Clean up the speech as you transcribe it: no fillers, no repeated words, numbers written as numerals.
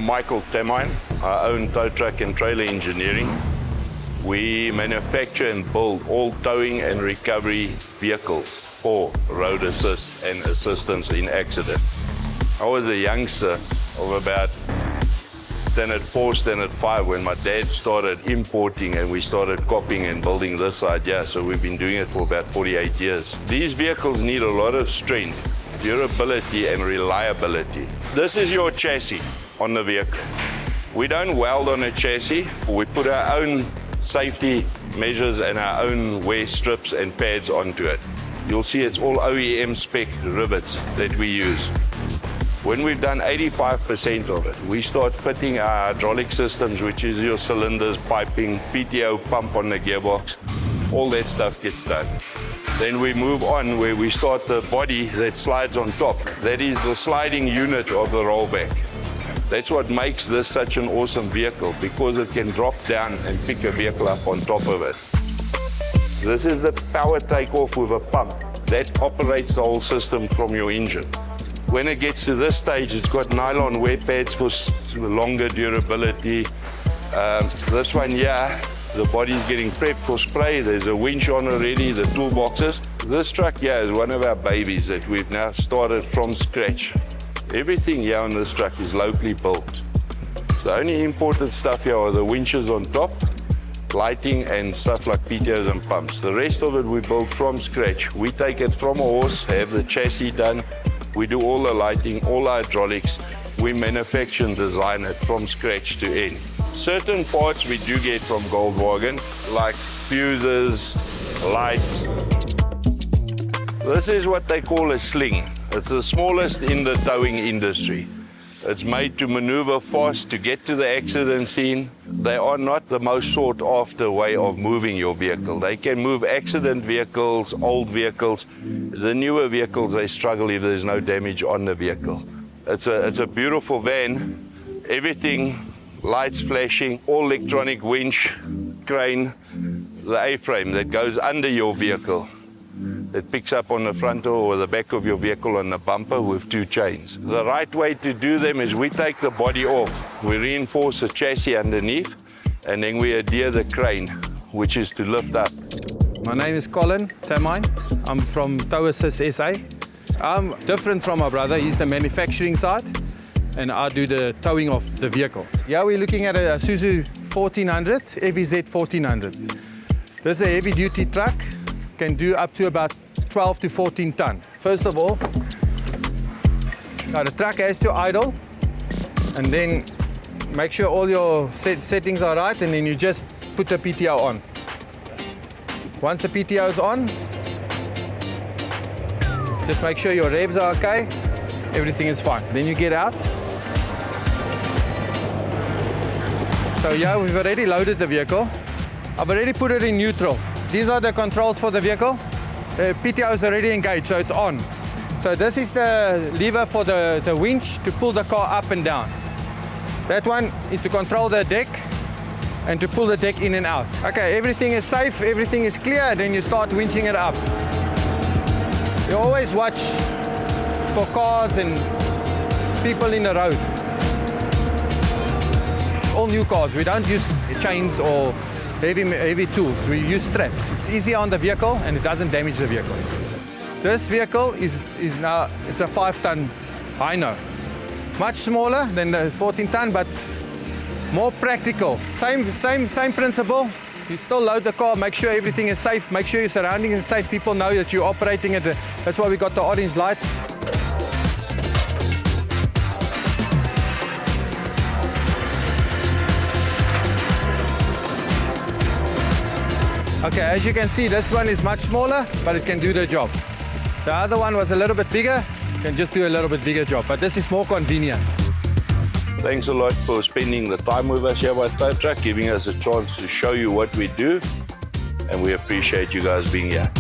Michael Temine. I own tow truck and trailer engineering. We manufacture and build all towing and recovery vehicles for road assist and assistance in accident. I was a youngster of about standard 4, standard 5 when my dad started importing and we started copying and building this side. Yeah, so we've been doing it for about 48 years. These vehicles need a lot of strength, durability and reliability. This is your chassis on the vehicle. We don't weld on a chassis. We put our own safety measures and our own wear strips and pads onto it. You'll see it's all OEM spec rivets that we use. When we've done 85% of it, we start fitting our hydraulic systems, which is your cylinders, piping, PTO pump on the gearbox. All that stuff gets done. Then we move on where we start the body that slides on top. That is the sliding unit of the rollback. That's what makes this such an awesome vehicle, because it can drop down and pick a vehicle up on top of it. This is the power takeoff with a pump. That operates the whole system from your engine. When it gets to this stage, it's got nylon wear pads for longer durability. This one here, the body's getting prepped for spray. There's a winch on already, the toolboxes. This truck here is one of our babies that we've now started from scratch. Everything here on this truck is locally built. The only imported stuff here are the winches on top, lighting and stuff like PTOs and pumps. The rest of it we build from scratch. We take it from a horse, have the chassis done. We do all the lighting, all the hydraulics. We manufacture and design it from scratch to end. Certain parts we do get from Goldwagen, like fuses, lights. This is what they call a sling. It's the smallest in the towing industry. It's made to maneuver fast to get to the accident scene. They are not the most sought after way of moving your vehicle. They can move accident vehicles, old vehicles. The newer vehicles, they struggle if there's no damage on the vehicle. It's a beautiful van. Everything, lights flashing, all electronic winch, crane, the A-frame that goes under your vehicle. It picks up on the front or the back of your vehicle on the bumper with 2 chains. The right way to do them is we take the body off. We reinforce the chassis underneath, and then we adhere the crane, which is to lift up. My name is Colin Temine. I'm from Tow Assist SA. I'm different from my brother. He's the manufacturing side, and I do the towing of the vehicles. Yeah, we're looking at a Isuzu 1400, FVZ 1400. This is a heavy-duty truck. Can do up to about 12 to 14 ton. First of all, now the truck has to idle, and then make sure all your settings are right, and then you just put the PTO on. Once the PTO is on, just make sure your revs are okay, everything is fine. Then you get out. So yeah, we've already loaded the vehicle. I've already put it in neutral. These are the controls for the vehicle. The PTO is already engaged, so it's on. So this is the lever for the winch to pull the car up and down. That one is to control the deck and to pull the deck in and out. Okay, everything is safe, everything is clear, then you start winching it up. You always watch for cars and people in the road. All new cars, we don't use chains or heavy tools. We use straps. It's easier on the vehicle and it doesn't damage the vehicle. This vehicle is now, it's a 5-ton Hino. Much smaller than the 14-ton, but more practical. Same principle. You still load the car, make sure everything is safe, make sure your surroundings is safe. People know that you're operating it. That's why we got the orange light. Okay, as you can see, this one is much smaller, but it can do the job. The other one was a little bit bigger, can just do a little bit bigger job, but this is more convenient. Thanks a lot for spending the time with us here at Tow Truck, giving us a chance to show you what we do, and we appreciate you guys being here.